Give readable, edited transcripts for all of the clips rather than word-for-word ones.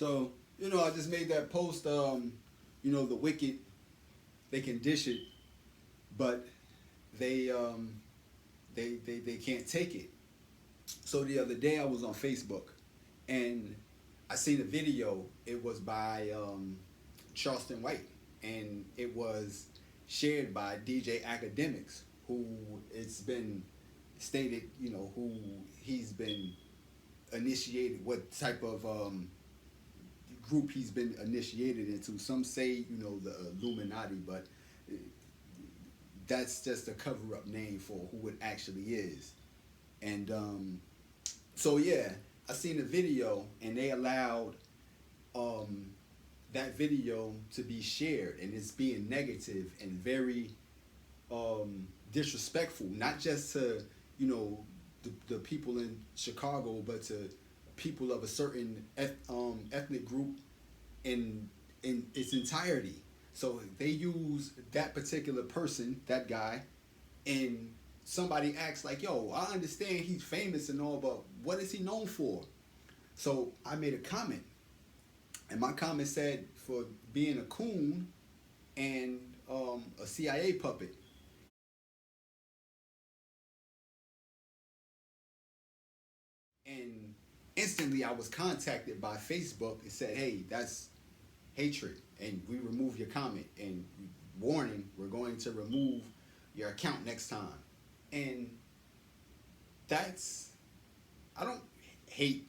So, I just made that post. The wicked, they can dish it, but they they can't take it. So the other day I was on Facebook, and I seen a video. It was by Charleston White, and it was shared by DJ Academics, who it's been stated, who he's been initiated, what type of group he's been initiated into. Some say, the Illuminati, but that's just a cover-up name for who it actually is. And so yeah, I seen the video, and they allowed that video to be shared, and it's being negative and very disrespectful, not just to the people in Chicago, but to people of a certain ethnic group in its entirety. So they use that particular person, that guy, and somebody acts like, yo, I understand he's famous and all, but what is he known for? So I made a comment, and my comment said, for being a coon and a CIA puppet. And instantly I was contacted by Facebook and said, hey, that's hatred, and we remove your comment, and warning, we're going to remove your account next time. And I don't hate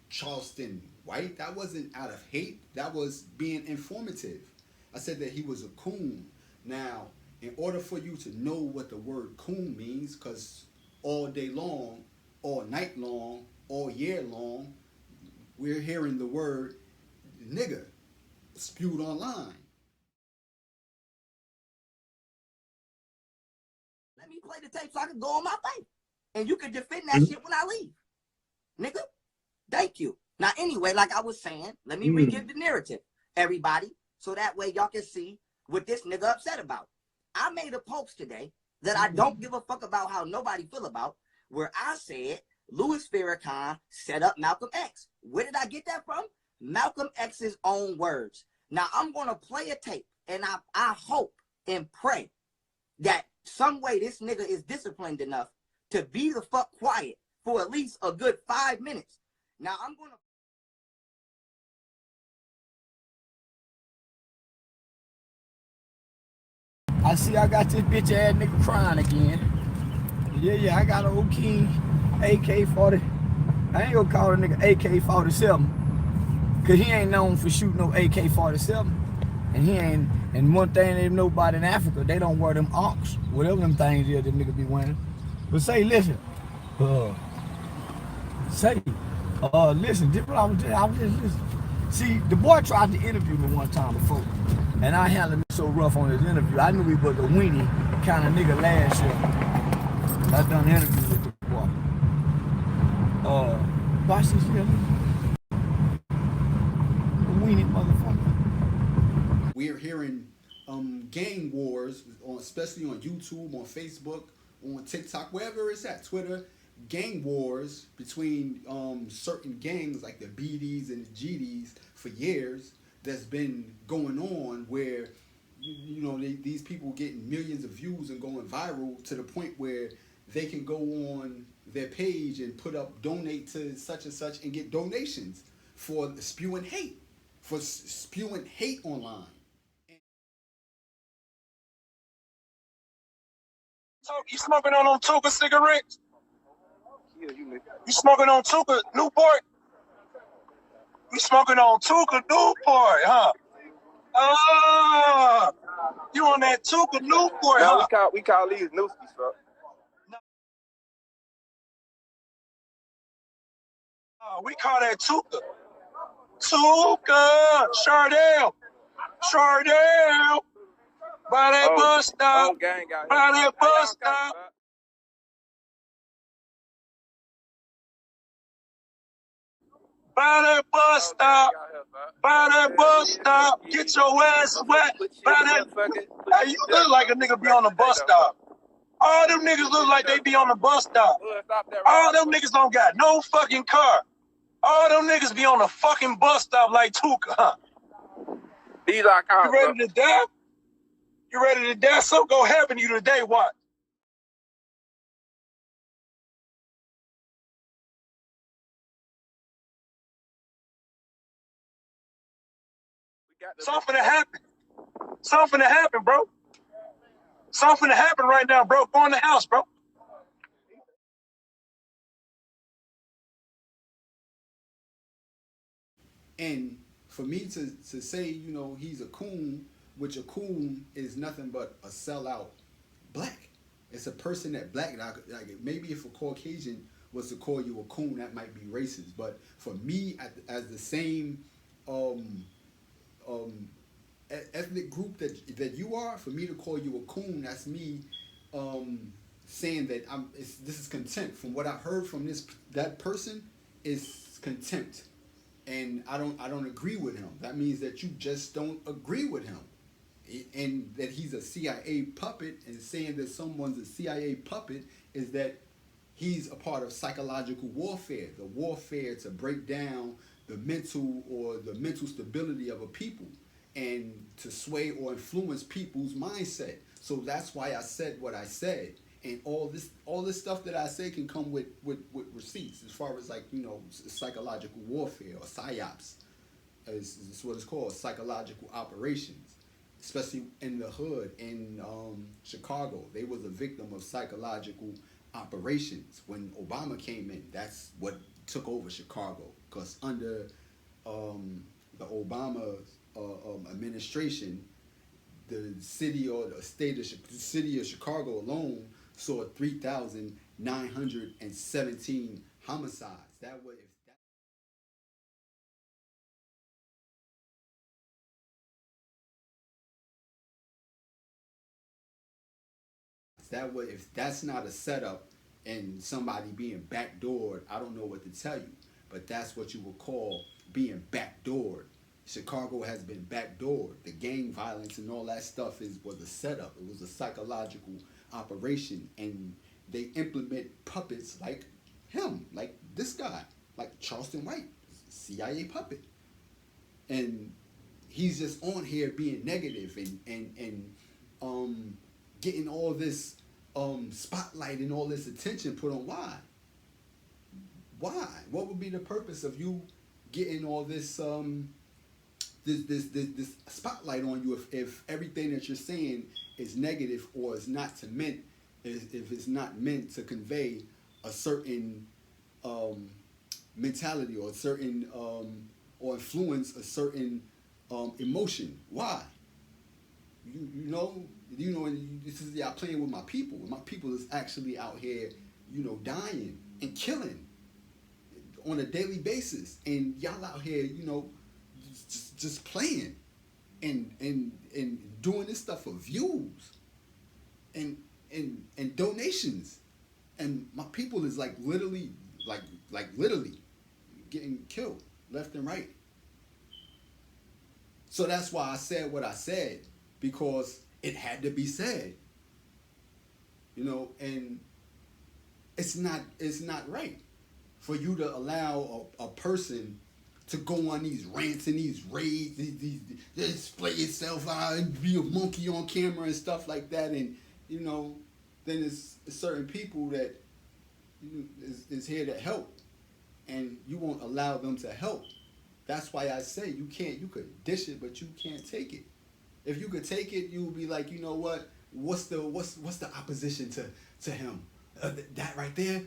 Charleston White. That wasn't out of hate. That was being informative. I said that he was a coon. Now, in order for you to know what the word coon means, because all day long, all night long, all year long, we're hearing the word nigger spewed online. Let me play the tape so I can go on my way. And you can defend that shit when I leave. Nigga, thank you. Now, anyway, like I was saying, let me re-give the narrative, everybody, so that way y'all can see what this nigga upset about. I made a post today that I don't give a fuck about how nobody feel about, where I said Louis Farrakhan set up Malcolm X. Where did I get that from? Malcolm X's own words. Now, I'm going to play a tape, and I hope and pray that some way this nigga is disciplined enough to be the fuck quiet for at least a good 5 minutes. Now, I'm going to... I see I got this bitch ass nigga crying again. Yeah, I got an old King AK-40. I ain't gonna call a nigga AK-47. Cause he ain't known for shooting no AK-47. And he ain't, and one thing they know about in Africa, they don't wear them ox, whatever them things is that nigga be wearing. But say, listen, listen, this what I was just listening. See, the boy tried to interview me one time before, and I handled him so rough on his interview. I knew he was a weenie kind of nigga last year. I done an interview with the boy. Watch this here. Weenie motherfucker. We're hearing gang wars, especially on YouTube, on Facebook, on TikTok, wherever it's at, Twitter, gang wars between certain gangs like the BDs and the GDs for years that's been going on, where these people getting millions of views and going viral to the point where they can go on their page and put up donate to such and such and get donations for spewing hate online. You smoking on Tuka cigarettes? You smoking on Tuka Newport? You smoking on Tuka Newport, huh? Ah, you on that Tuka Newport, huh? No, we call these Nooskies, bro. We call that Tuka. Tuka, Chardell. By that bus stop. By that bus stop. By that bus stop. By that bus stop. Get your ass wet. By that. Hey, you look like a nigga be on the bus stop. All them niggas look like they be on the bus stop. All them niggas don't got no fucking car. All them niggas be on the fucking bus stop like Tuka, huh? These our You cars, bro. ready to die? You ready to die? Something gonna happen to you today, watch. We got the Something to happen. Something to happen, bro. Something to happen right now, bro. Go in the house, bro. And for me to say, you know, he's a coon, which a coon is nothing but a sellout black. It's a person that black, like maybe if a Caucasian was to call you a coon, that might be racist. But for me, as the same um, um, ethnic group that you are, for me to call you a coon, that's me saying that this is contempt. From what I've heard from that person, is contempt, and I don't agree with him. That means that you just don't agree with him, and that he's a CIA puppet. And saying that someone's a CIA puppet is that he's a part of psychological warfare, the warfare to break down the mental stability of a people and to sway or influence people's mindset. So that's why I said what I said. And all this stuff that I say can come with receipts, as far as, like, you know, psychological warfare or psyops, is what it's called, psychological operations, especially in the hood in Chicago. They was a victim of psychological operations when Obama came in. That's what took over Chicago, because under the Obama administration, the city or the city of Chicago alone saw 3,917 homicides. If that's not a setup and somebody being backdoored, I don't know what to tell you. But that's what you would call being backdoored. Chicago has been backdoored. The gang violence and all that stuff was a setup. It was a psychological operation, and they implement puppets like him, like this guy, like Charleston White, CIA puppet, and he's just on here being negative and getting all this spotlight and all this attention put on. Why? What would be the purpose of you getting all this this spotlight on you if everything that you're saying is negative, or is not if it's not meant to convey a certain mentality, or a certain or influence a certain emotion? Why? You know, and this is y'all playing with my people. My people is actually out here, you know, dying and killing on a daily basis, and y'all out here, you know, just playing and doing this stuff for views and donations, and my people is like literally getting killed left and right. So that's why I said what I said, because it had to be said, you know. And it's not right for you to allow a person to go on these rants and these raids, these display itself out and be a monkey on camera and stuff like that. And, you know, then it's certain people that, you know, is here to help, and you won't allow them to help. That's why I say you could dish it, but you can't take it. If you could take it, you would be like, you know what? What's the opposition to him? That right there.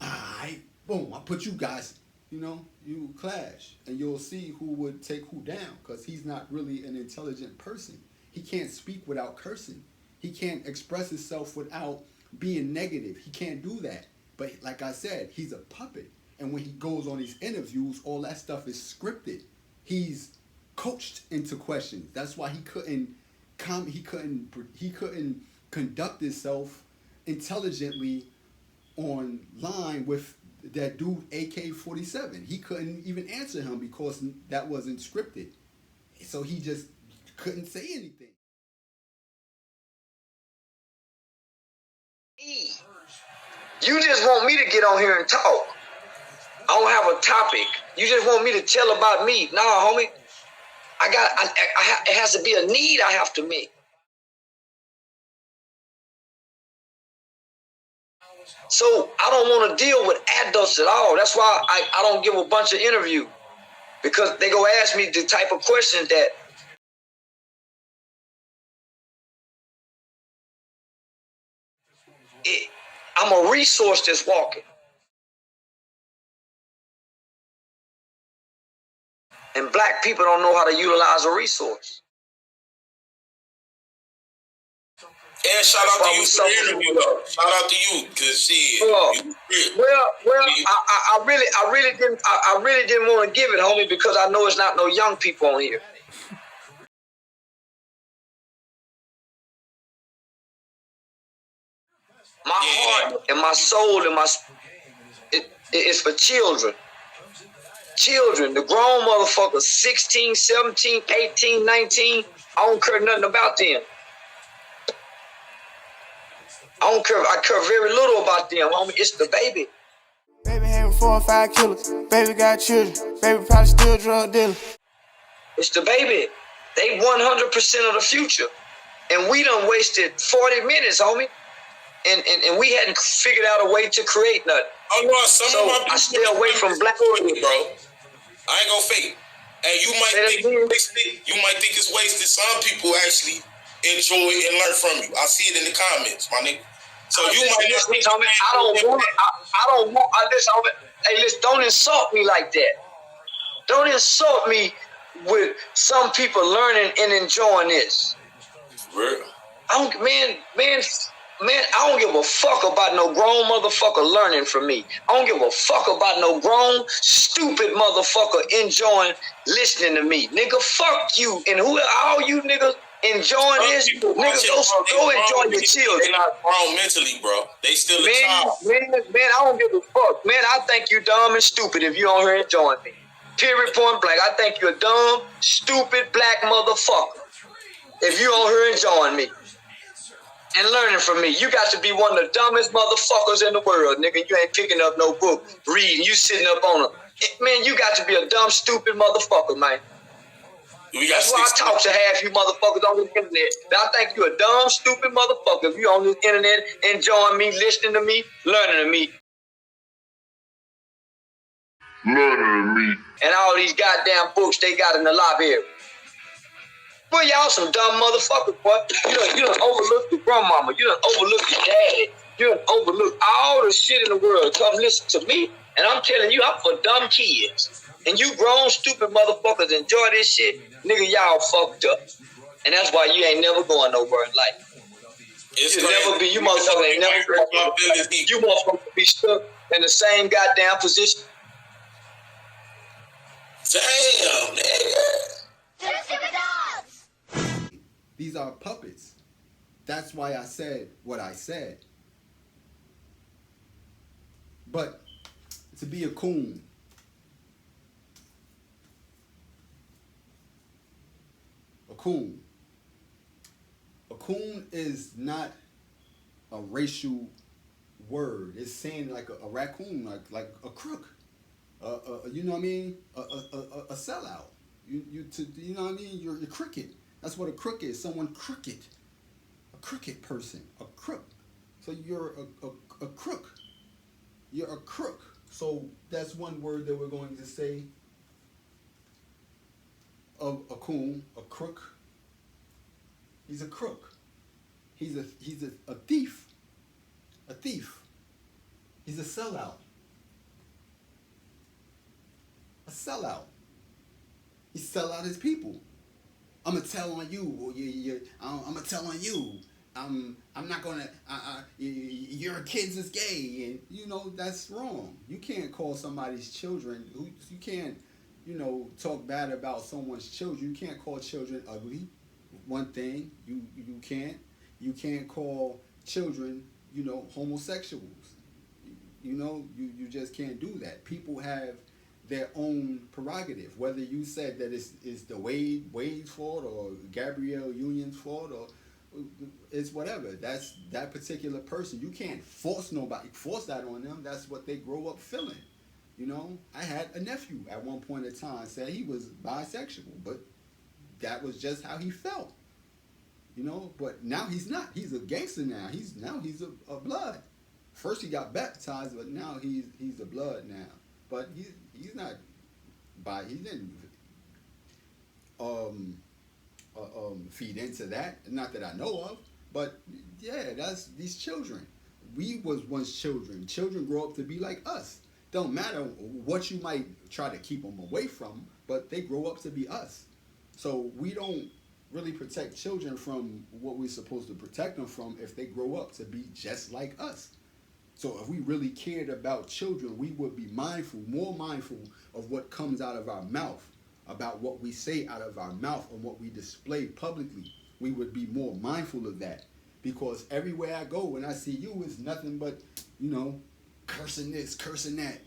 Alright, boom. I put you guys. You know, you clash, and you'll see who would take who down, because he's not really an intelligent person. He can't speak without cursing. He can't express himself without being negative. He can't do that. But like I said, he's a puppet. And when he goes on these interviews, all that stuff is scripted. He's coached into questions. That's why he couldn't conduct himself intelligently online with that dude AK-47. He couldn't even answer him because that wasn't scripted. So he just couldn't say anything. You just want me to get on here and talk. I don't have a topic. You just want me to tell about me. Nah, homie. It has to be a need I have to meet. So I don't want to deal with adults at all. That's why I don't give a bunch of interviews. Because they go ask me the type of questions that I'm a resource that's walking. And black people don't know how to utilize a resource. And shout out to you for the interview. Shout out to you, cause shit. I really didn't want to give it, homie, because I know it's not no young people on here. My heart and my soul and it's for children. Children, the grown motherfuckers, 16, 17, 18, 19, I don't care nothing about them. I care very little about them, homie. It's the baby. Baby having 4 or 5 killers. Baby got children. Baby probably still drug dealer. It's the baby. They 100% of the future. And we done wasted 40 minutes, homie. And we hadn't figured out a way to create nothing. Oh no, some so of my I stay away from black people, bro. I ain't gonna fake it. And you might think it's wasted. You might think it's wasted. Some people actually enjoy and learn from you. I see it in the comments, my nigga. So you might not think I don't want. Hey, listen, don't insult me like that. Don't insult me with some people learning and enjoying this. Real. I don't give a fuck about no grown motherfucker learning from me. I don't give a fuck about no grown, stupid motherfucker enjoying listening to me. Nigga, fuck you. And who all you niggas enjoying this? Nigga, go enjoy your children. They're not grown mentally, bro. They still a child. Man, I don't give a fuck. Man, I think you dumb and stupid if you on here enjoying me. Period, point blank. I think you're a dumb, stupid, black motherfucker if you on here enjoying me and learning from me. You got to be one of the dumbest motherfuckers in the world, nigga. You ain't picking up no book, reading. You sitting up on a... Man, you got to be a dumb, stupid motherfucker, man. That's why I talk to half you motherfuckers on the internet. I think you a dumb, stupid motherfucker if you on the internet enjoying me, listening to me, learning to me. And all these goddamn books they got in the library. Boy, y'all some dumb motherfuckers, boy. You done overlooked your grandmama. You done overlooked your daddy. You done overlooked all the shit in the world. Come listen to me. And I'm telling you, I'm for dumb kids. And you grown, stupid motherfuckers enjoy this shit. Nigga, y'all fucked up. And that's why you ain't never going nowhere in life. You motherfuckers ain't never going nowhere. You motherfuckers be stuck in the same goddamn position. Damn, nigga. These are puppets. That's why I said what I said. But to be a coon, a coon is not a racial word. It's saying like a raccoon, like a crook. You know what I mean? A sellout. You know what I mean? You're crooked. That's what a crook is. Someone crooked. A crooked person. A crook. So you're a crook. You're a crook. So that's one word that we're going to say of a coon, a crook. He's a crook. He's a thief. A thief. He's a sellout. A sellout. He sell out his people. I'm gonna tell on you. I'm gonna tell on you. I'm not gonna. Your kids is gay, and you know that's wrong. You can't call somebody's children. You can't, talk bad about someone's children. You can't call children ugly. One thing you can't. You can't call children, homosexuals. You just can't do that. People have their own prerogative. Whether you said that it's the Wade's fault or Gabrielle Union's fault or it's whatever. That's that particular person. You can't force that on them. That's what they grow up feeling. You know, I had a nephew at one point in time said he was bisexual, but that was just how he felt. You know, but now he's not. He's a gangster now. He's a blood. First he got baptized, but now he's a blood now. But he's not he didn't feed into that. Not that I know of. But yeah, that's these children. We was once children. Children grow up to be like us. Don't matter what you might try to keep them away from, but they grow up to be us. So we don't really protect children from what we're supposed to protect them from if they grow up to be just like us. So if we really cared about children, we would be more mindful of what comes out of our mouth, about what we say out of our mouth and what we display publicly. We would be more mindful of that, because everywhere I go, when I see you, it's nothing but, you know, cursing this, cursing that.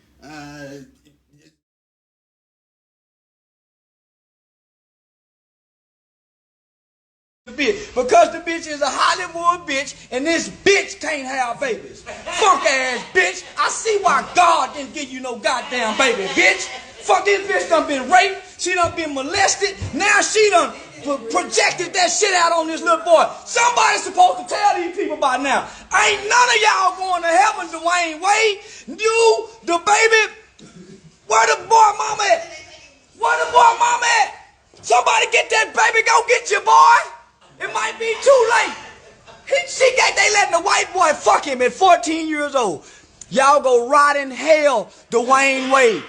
Because the bitch is a Hollywood bitch, and this bitch can't have babies. Funk ass bitch. I see why God didn't give you no goddamn baby, bitch. Fuck, this bitch done been raped. She done been molested. Now she done projected that shit out on this little boy. Somebody's supposed to tell these people by now. Ain't none of y'all going to heaven, Dwayne Wade. You, the baby. Where the boy mama at? Where the boy mama at? Somebody get that baby. Go get your boy. It might be too late. They letting the white boy fuck him at 14 years old. Y'all go rot in hell, Dwayne Wade.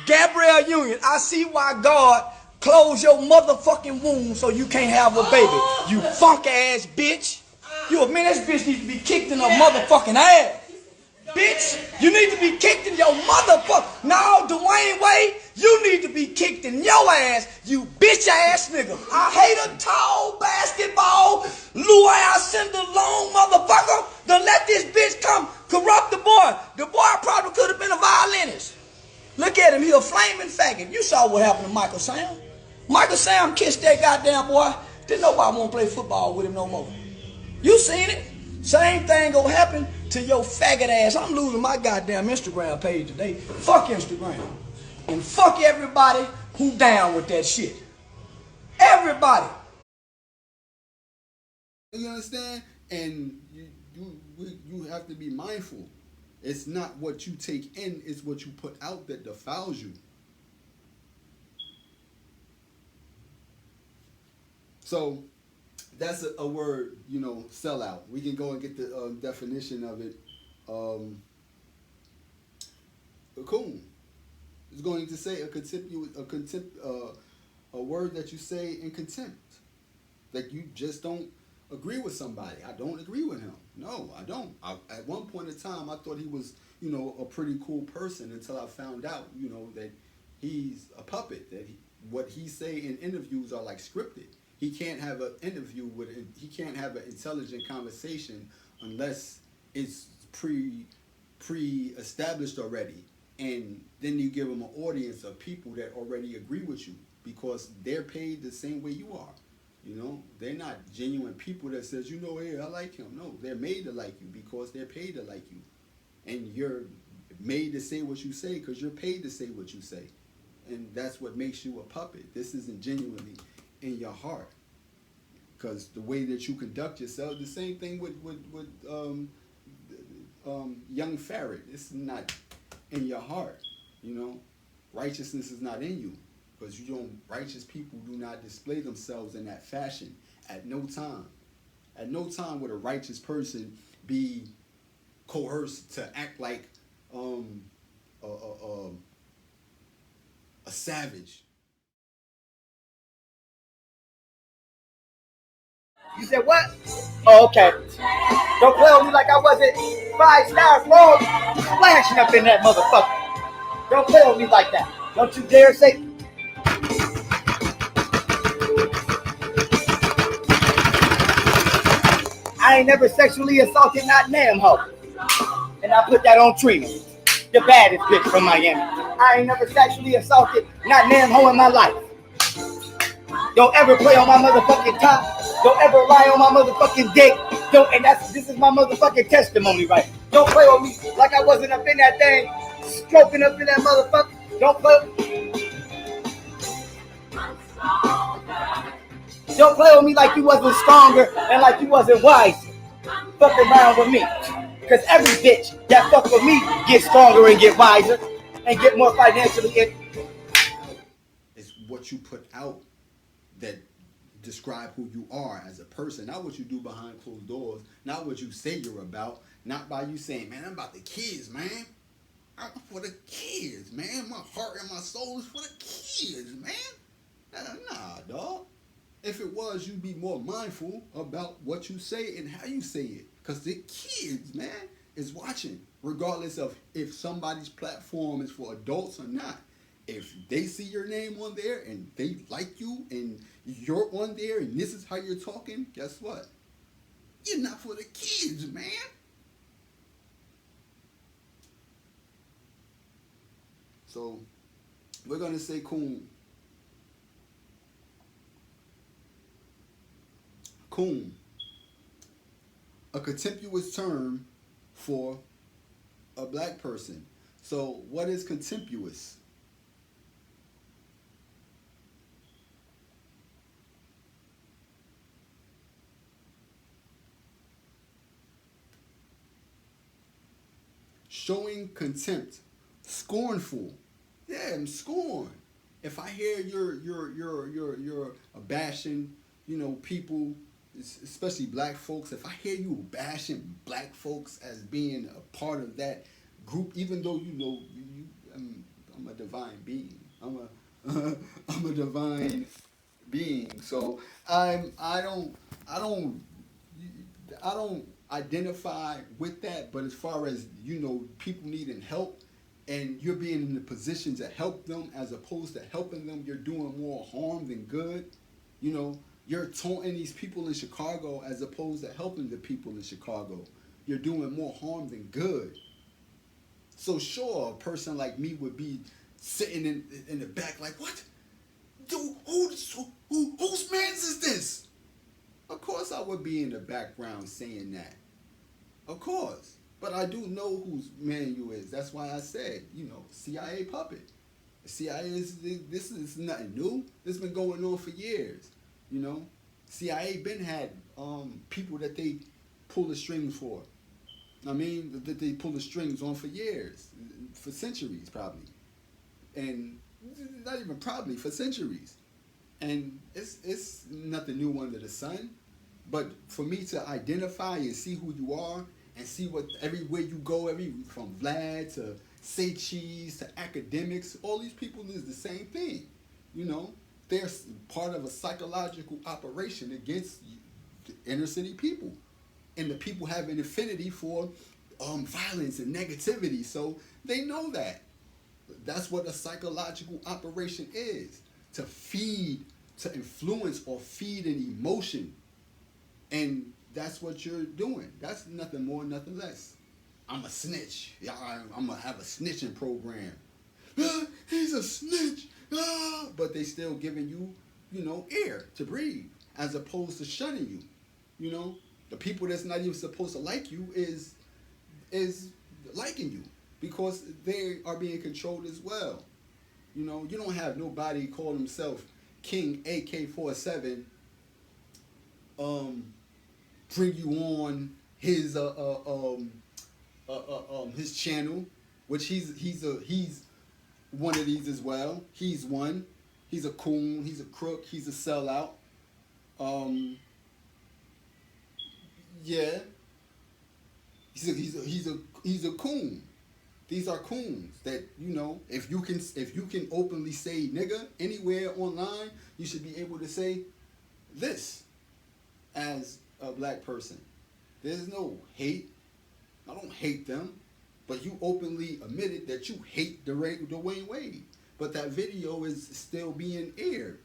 Gabrielle Union, I see why God closed your motherfucking womb so you can't have a baby. You funk ass bitch. This bitch needs to be kicked in her motherfucking ass. Bitch, you need to be kicked in your motherfucker. No, Dwayne Wade, you need to be kicked in your ass, you bitch ass nigga. I hate a tall basketball, Louis Cinder long motherfucker to let this bitch come corrupt the boy. The boy probably could have been a violinist. Look at him, he a flaming faggot. You saw what happened to Michael Sam. Michael Sam kissed that goddamn boy. Didn't nobody want to play football with him no more. You seen it. Same thing gonna happen to your faggot ass. I'm losing my goddamn Instagram page today. Fuck Instagram. And fuck everybody who down with that shit. Everybody. You understand? And you have to be mindful. It's not what you take in, it's what you put out that defiles you. So that's a word, you know, sellout. We can go and get the definition of it. A coon is going to say a word that you say in contempt. That you just don't agree with somebody. I don't agree with him. No, I don't. At one point in time, I thought he was, you know, a pretty cool person until I found out, you know, that he's a puppet. That what he say in interviews are like scripted. He can't have an interview he can't have an intelligent conversation unless it's pre-established already. And then you give him an audience of people that already agree with you because they're paid the same way you are. You know, they're not genuine people that says, you know, hey, I like him. No, they're made to like you because they're paid to like you. And you're made to say what you say because you're paid to say what you say. And that's what makes you a puppet. This isn't genuinely in your heart. Because the way that you conduct yourself, the same thing with young Farrell. It's not in your heart, you know. Righteousness is not in you. Because righteous people do not display themselves in that fashion at no time. At no time would a righteous person be coerced to act like a savage. You said what? Oh, okay. Don't play with me like I wasn't 5 stars long flashing up in that motherfucker. Don't play with me like that. Don't you dare say. I ain't never sexually assaulted not damn hoe. And I put that on Trina, the baddest bitch from Miami. I ain't never sexually assaulted not damn hoe in my life. Don't ever play on my motherfucking top. Don't ever lie on my motherfucking dick. This is my motherfucking testimony, right? Don't play with me like I wasn't up in that thing smoking up in that motherfucker. Don't play with me like you wasn't stronger and like you wasn't wiser. Fuck around with me. Cause every bitch that fuck with me gets stronger and get wiser and get more financially. It's what you put out that describe who you are as a person, not what you do behind closed doors, not what you say you're about, not by you saying, man, I'm about the kids, man. I'm for the kids, man. My heart and my soul is for the kids, man. Nah, dog. If it was, you'd be more mindful about what you say and how you say it. Because the kids, man, is watching, regardless of if somebody's platform is for adults or not. If they see your name on there and they like you and you're on there and this is how you're talking, guess what? You're not for the kids, man. So, we're going to say coon. Coon. A contemptuous term for a black person. So, what is contemptuous? Showing contempt, scornful. Yeah, I'm scorned. If I hear you're bashing, people, especially black folks. If I hear you bashing black folks as being a part of that group, even though I'm a divine being. I'm a divine being. So I don't identify with that, but as far as people needing help and you're being in the position to help them as opposed to helping them, you're doing more harm than good. You're taunting these people in Chicago as opposed to helping the people in Chicago. You're doing more harm than good. So sure, a person like me would be sitting in the back like, what? Dude, whose man's is this? Of course I would be in the background saying that. Of course. But I do know whose man you is. That's why I said, CIA puppet. CIA this is nothing new. This has been going on for years. CIA been had people that they pull the strings for. That they pull the strings on for years, for centuries probably. And not even probably, for centuries. And it's nothing new under the sun. But for me to identify and see who you are and see what everywhere you go, from Vlad to Say Cheese to academics, all these people is the same thing. They're part of a psychological operation against inner city people. And the people have an affinity for violence and negativity. So they know that. That's what a psychological operation is. To feed, to influence or feed an emotion. And that's what you're doing. That's nothing more, nothing less. I'm a snitch. Yeah, I'm going to have a snitching program. He's a snitch. But they still giving you, air to breathe as opposed to shunning you. The people that's not even supposed to like you is liking you because they are being controlled as well. You don't have nobody call himself King AK-47 bring you on his channel, which he's one of these as well. He's one. He's a coon. He's a crook. He's a sellout. Yeah. He's a coon. These are coons that if you can openly say nigga anywhere online, you should be able to say this as a black person. There's no hate. I don't hate them. But you openly admitted that you hate Dwayne Wade. But that video is still being aired.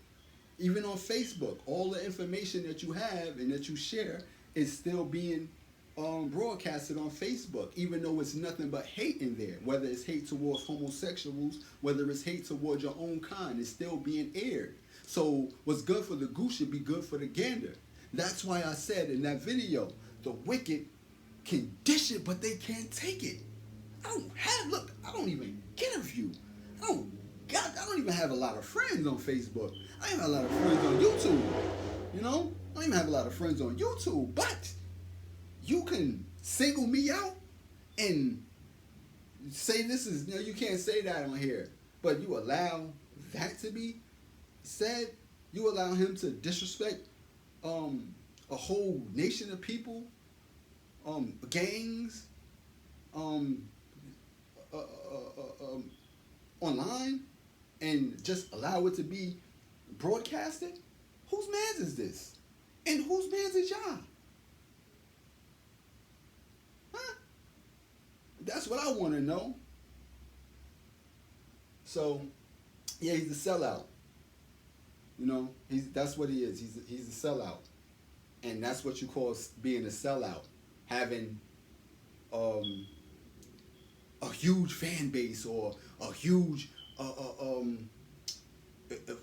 Even on Facebook, all the information that you have and that you share is still being broadcasted on Facebook, even though it's nothing but hate in there. Whether it's hate towards homosexuals, whether it's hate towards your own kind, it's still being aired. So what's good for the goose should be good for the gander. That's why I said in that video, the wicked can dish it, but they can't take it. I don't even get a view. I don't even have a lot of friends on Facebook. I don't have a lot of friends on YouTube. You know? I don't even have a lot of friends on YouTube. But you can single me out and say this is, you can't say that on here. But you allow that to be said. You allow him to disrespect a whole nation of people, gangs, online, and just allow it to be broadcasted. Whose man's is this? And whose man's is y'all? Huh? That's what I want to know. So, yeah, he's a sellout. You know, that's what he is. He's a sellout, and that's what you call being a sellout, having a huge fan base or a huge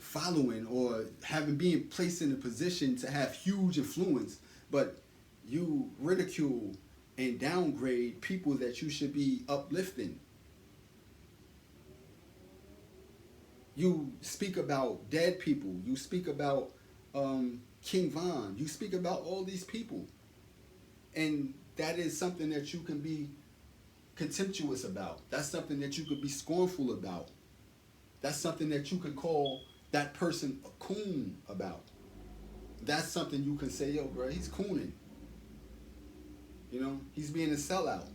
following, or being placed in a position to have huge influence, but you ridicule and downgrade people that you should be uplifting. You speak about dead people. You speak about King Von. You speak about all these people. And that is something that you can be contemptuous about. That's something that you could be scornful about. That's something that you can call that person a coon about. That's something you can say, yo, bro, he's cooning. You know, he's being a sellout.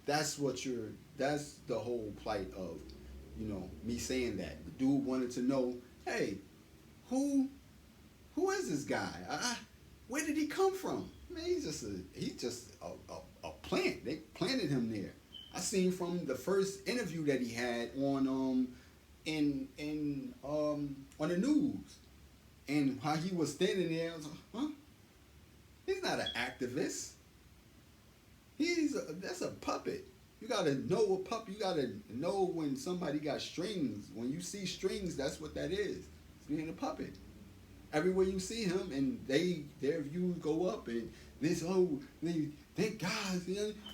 That's the whole plight of, me saying that. The dude wanted to know, hey, who is this guy? Where did he come from? Man, he's just a plant. They planted him there. I seen from the first interview that he had on on the news, and how he was standing there. I was like, huh? He's not an activist. That's a puppet. You gotta know a puppet. You gotta know when somebody got strings. When you see strings, that's what that is. It's being a puppet. Everywhere you see him, and their views go up, and thank God,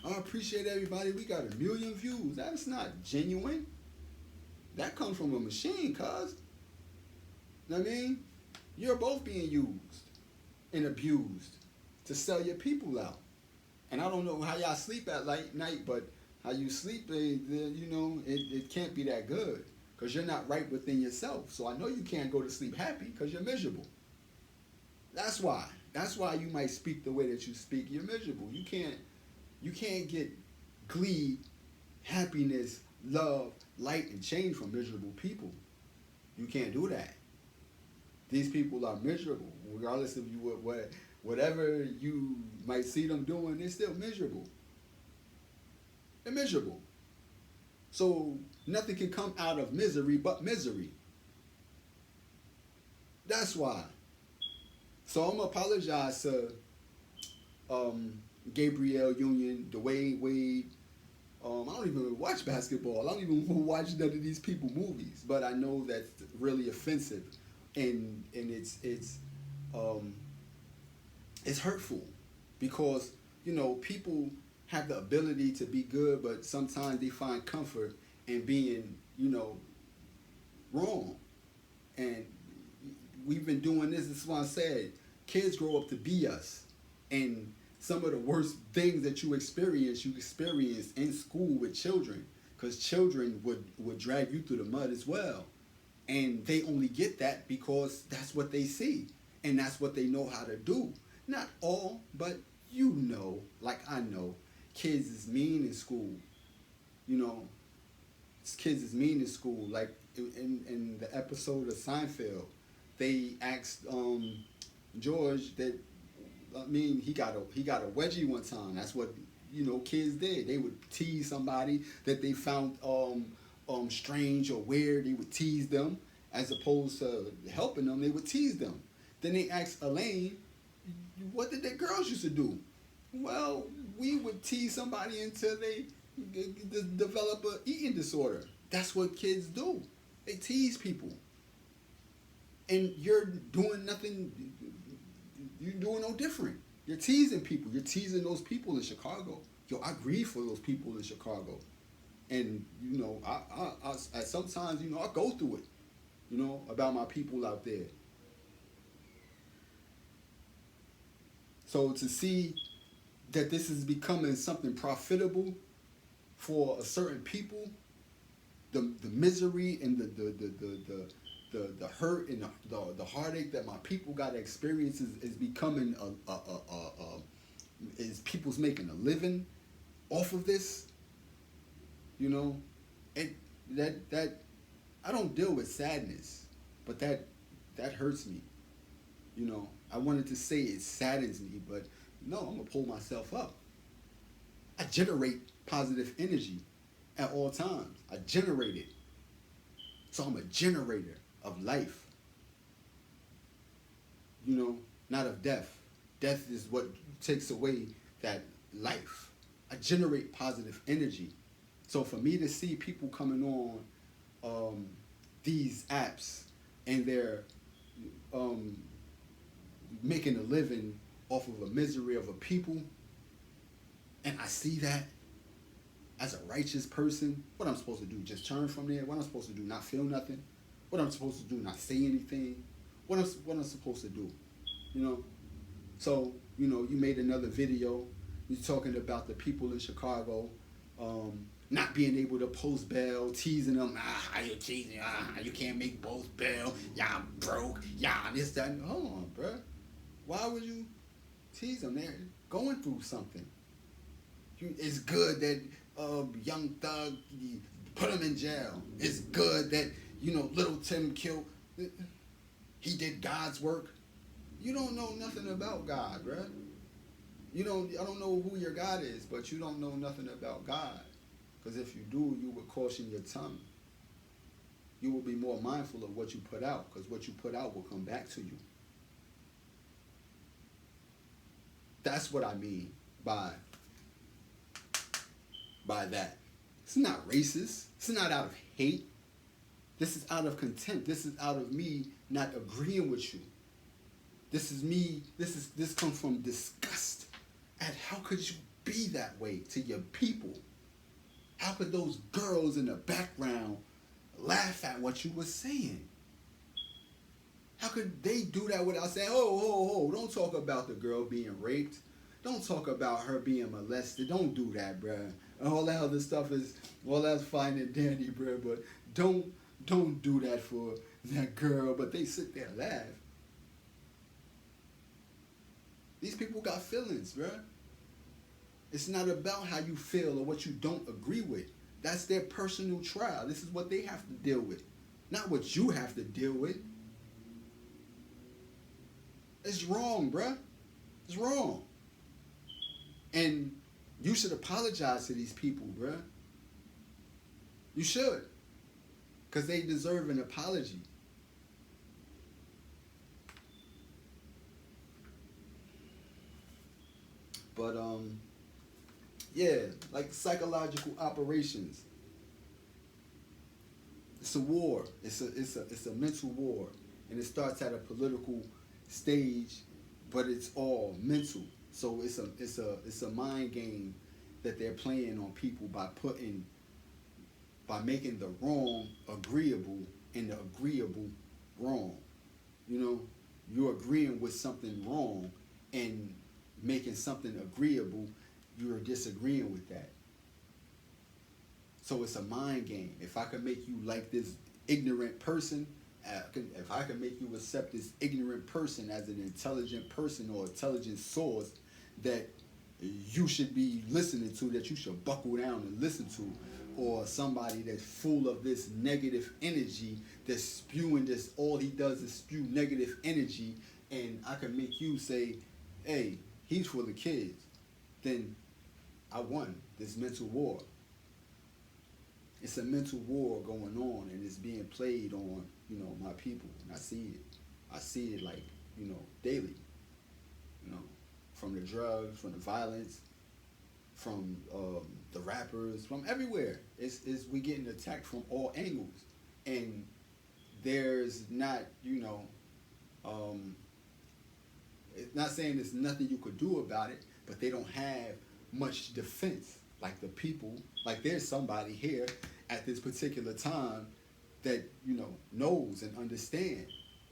I appreciate everybody. We got 1 million views. That's not genuine. That comes from a machine, cuz. You know what I mean? You're both being used and abused to sell your people out. And I don't know how y'all sleep at night, but how you sleep, it can't be that good, because you're not right within yourself. So I know you can't go to sleep happy, because you're miserable. That's why. That's why you might speak the way that you speak. You're miserable. You can't get glee, happiness, love, light, and change from miserable people. You can't do that. These people are miserable, regardless of whatever you might see them doing. They're still miserable. They're miserable. So nothing can come out of misery but misery. That's why. So I'm going to apologize to Gabrielle Union, Dwayne Wade. I don't even watch basketball. I don't even watch none of these people movies. But I know that's really offensive, and it's hurtful, because people have the ability to be good, but sometimes they find comfort in being wrong. And we've been doing this. This is why I said kids grow up to be us, and some of the worst things that you experience in school with children, because children would drag you through the mud as well, and they only get that because that's what they see and that's what they know how to do. Not all, but like I know, kids is mean in school. Kids is mean in school. Like in the episode of Seinfeld, they asked George that, he got a wedgie one time. That's what kids did. They would tease somebody that they found strange or weird. They would tease them, as opposed to helping them. They would tease them. Then they asked Elaine, what did the girls used to do? Well, we would tease somebody until they develop an eating disorder. That's what kids do. They tease people. And you're doing nothing, you're doing no different. You're teasing people. You're teasing those people in Chicago. yo, I grieve for those people in Chicago. And, you know, I sometimes, you know, I go through it, you know, about my people out there. So to see that this is becoming something profitable for a certain people, the misery and the hurt and the heartache that my people got to experience is becoming is people's making a living off of this, you know, and that I don't deal with sadness, but that hurts me, you know. I wanted to say it saddens me, but no, I'm gonna pull myself up. I generate positive energy at all times. I generate it. So I'm a generator of life. You know, not of death. Death is what takes away that life. I generate positive energy. So for me to see people coming on these apps and they're making a living off of a misery of a people, and I see that as a righteous person, what I'm supposed to do? Just turn from there? What I'm supposed to do? Not feel nothing? What I'm supposed to do? Not say anything? What I'm supposed to do? You know? So, you know, you made another video. You're talking about the people in Chicago not being able to post bail, teasing them. How you teasing? You can't make both bail. Y'all broke. Y'all this, that. Hold on, bruh. Why would you tease them? They're going through something. It's good that Young Thug, put him in jail. It's good that, you know, Little Tim killed. He did God's work. You don't know nothing about God, bruh. I don't know who your God is, but you don't know nothing about God. Because if you do, you would caution your tongue. You will be more mindful of what you put out, because what you put out will come back to you. That's what I mean by that. It's not racist. It's not out of hate. This is out of contempt. This is out of me not agreeing with you. This comes from disgust at how could you be that way to your people? How could those girls in the background laugh at what you were saying? How could they do that without saying, oh, don't talk about the girl being raped. Don't talk about her being molested. Don't do that, bruh. All that other stuff is, well, that's fine and dandy, bruh, but don't do that for that girl. But they sit there and laugh. These people got feelings, bruh. It's not about how you feel or what you don't agree with. That's their personal trial. This is what they have to deal with, not what you have to deal with. It's wrong, bruh. It's wrong. And you should apologize to these people, bruh. You should. Because they deserve an apology. But, yeah, like psychological operations. It's a war. It's a mental war. And it starts at a political stage, but it's all mental. So it's a mind game that they're playing on people by making the wrong agreeable and the agreeable wrong. You know, you're agreeing with something wrong and making something agreeable, you're disagreeing with that. So it's a mind game. If I could make you like this ignorant person, if I could make you accept this ignorant person as an intelligent person or intelligent source that you should be listening to, that you should buckle down and listen to, or somebody that's full of this negative energy, that's spewing this, all he does is spew negative energy, and I can make you say, hey, he's full of kids, then I won this mental war. It's a mental war going on, and it's being played on, you know, my people. And I see it. I see it like, you know, daily. You know, from the drugs, from the violence, from the rappers, from everywhere. It's we getting attacked from all angles, and there's not, you know, it's not saying there's nothing you could do about it, but they don't have much defense. Like the people, like there's somebody here at this particular time that knows and understand,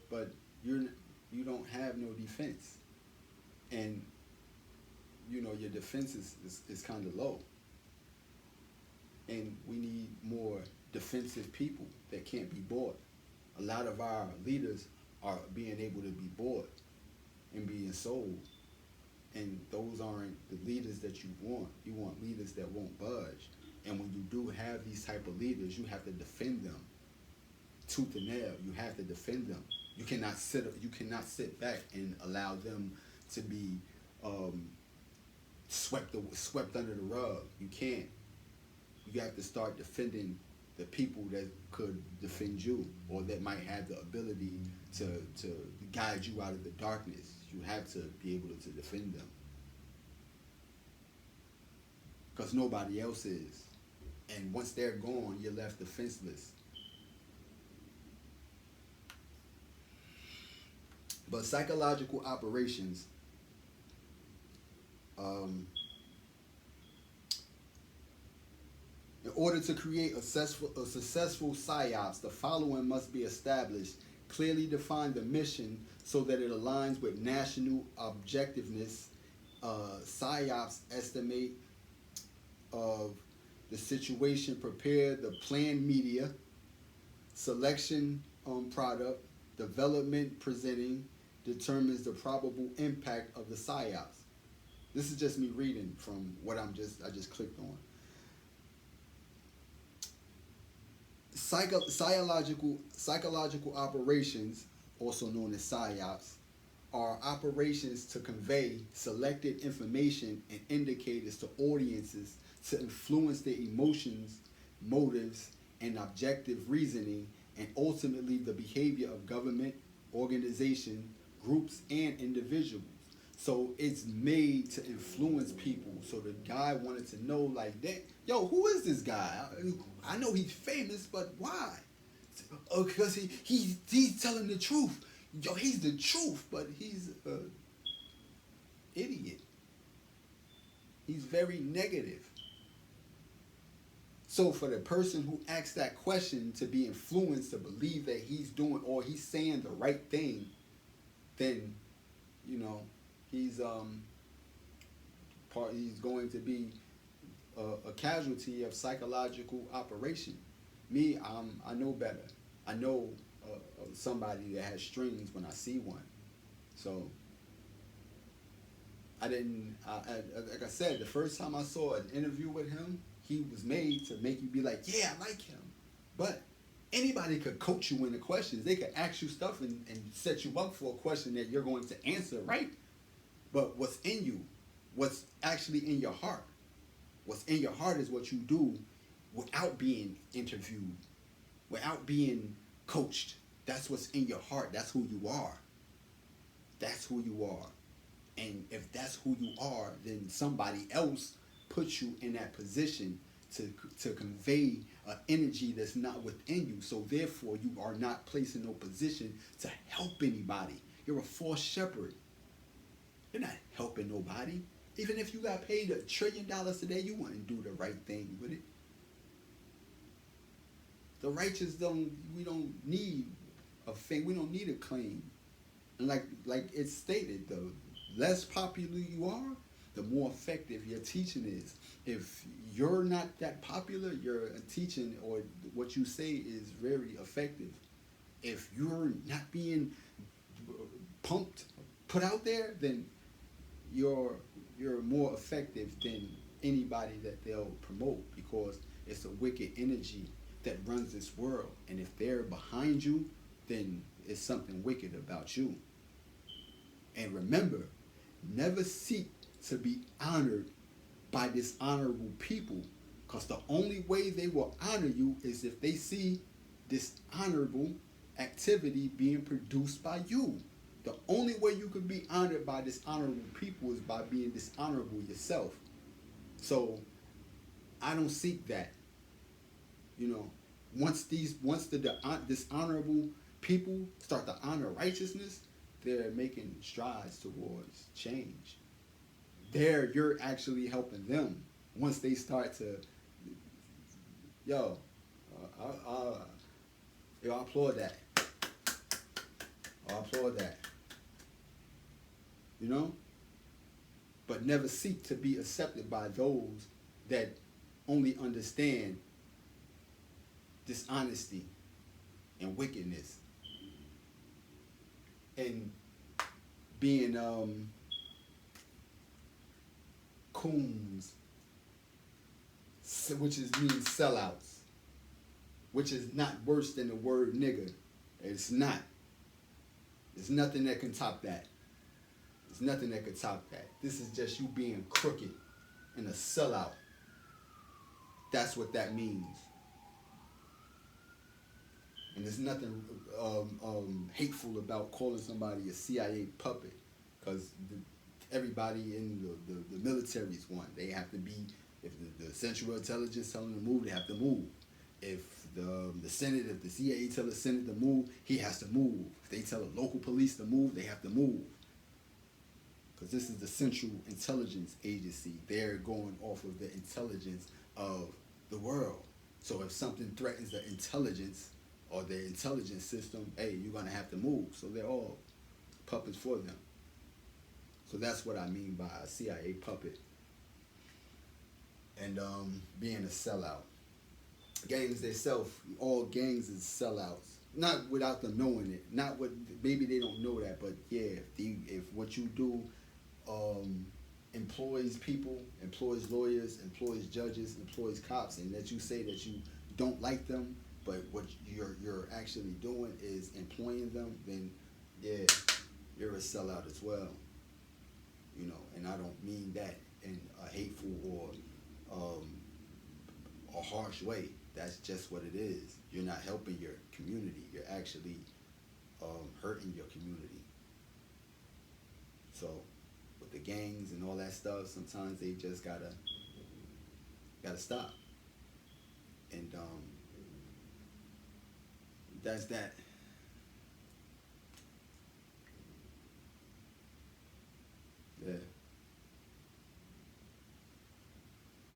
but you don't have no defense, and your defense is kind of low, and we need more defensive people that can't be bought. A lot of our leaders are being able to be bought and being sold, and those aren't the leaders that you want. You want leaders that won't budge, and when you do have these type of leaders, you have to defend them tooth and nail. You have to defend them. You cannot sit back and allow them to be swept under the rug. You can't. You have to start defending the people that could defend you, or that might have the ability to guide you out of the darkness. You have to be able to defend them, because nobody else is. And once they're gone, you're left defenseless. But psychological operations, in order to create a successful psyops, the following must be established. Clearly define the mission so that it aligns with national objectiveness. Psyops estimate of the situation, prepare the planned media, selection on product, development presenting, determines the probable impact of the psyops. This is just me reading from what I just clicked on. Psychological operations, also known as psyops, are operations to convey selected information and indicators to audiences to influence their emotions, motives, and objective reasoning, and ultimately the behavior of government, organization, groups, and individuals. So it's made to influence people. So the guy wanted to know, like, yo, who is this guy? I know he's famous, but why? Oh, because he's telling the truth. Yo, he's the truth, but he's an idiot. He's very negative. So for the person who asks that question to be influenced to believe that he's doing or he's saying the right thing, then he's going to be a casualty of psychological operation. Me, I know better. I know somebody that has strings when I see one. So like I said, the first time I saw an interview with him, he was made to make you be like, yeah, I like him. But anybody could coach you in the questions. They could ask you stuff and set you up for a question that you're going to answer, right? But what's in you, what's actually in your heart, what's in your heart is what you do without being interviewed, without being coached. That's what's in your heart. That's who you are. That's who you are. And if that's who you are, then somebody else puts you in that position to convey an energy that's not within you. So therefore, you are not placed in no position to help anybody. You're a false shepherd. You're not helping nobody. Even if you got paid $1 trillion today, you wouldn't do the right thing with it. The righteous we don't need a fame. We don't need a claim. And like it's stated, the less popular you are, the more effective your teaching is. If you're not that popular, your teaching or what you say is very effective. If you're not being put out there, then you're more effective than anybody that they'll promote, because it's a wicked energy that runs this world. And if they're behind you, then it's something wicked about you. And remember, never seek to be honored by dishonorable people, because the only way they will honor you is if they see dishonorable activity being produced by you. The only way you could be honored by dishonorable people is by being dishonorable yourself. So I don't seek that. Once the dishonorable people start to honor righteousness, they're making strides towards change. there you're actually helping them once they start to, yo, I applaud that. I applaud that. You know? But never seek to be accepted by those that only understand dishonesty and wickedness and being coons, which means sellouts, which is not worse than the word nigger. It's not. There's nothing that can top that. There's nothing that can top that. This is just you being crooked and a sellout. That's what that means. And there's nothing hateful about calling somebody a CIA puppet, because everybody in the military is one. They have to be, if the Central Intelligence tell them to move, they have to move. If the Senate, if the CIA tell the Senate to move, he has to move. If they tell the local police to move, they have to move. Because this is the Central Intelligence Agency. They're going off of the intelligence of the world. So if something threatens the intelligence or the intelligence system, hey, you're going to have to move. So they're all puppets for them. So that's what I mean by a CIA puppet. And being a sellout. Gangs themselves, all gangs is sellouts. Not without them knowing it. Not what, maybe they don't know that, but yeah, if what you do employs people, employs lawyers, employs judges, employs cops, and that you say that you don't like them, but what you're actually doing is employing them, then yeah, you're a sellout as well. You know, and I don't mean that in a hateful or harsh way. That's just what it is. You're not helping your community. You're actually hurting your community. So with the gangs and all that stuff, sometimes they just gotta stop. And that's that.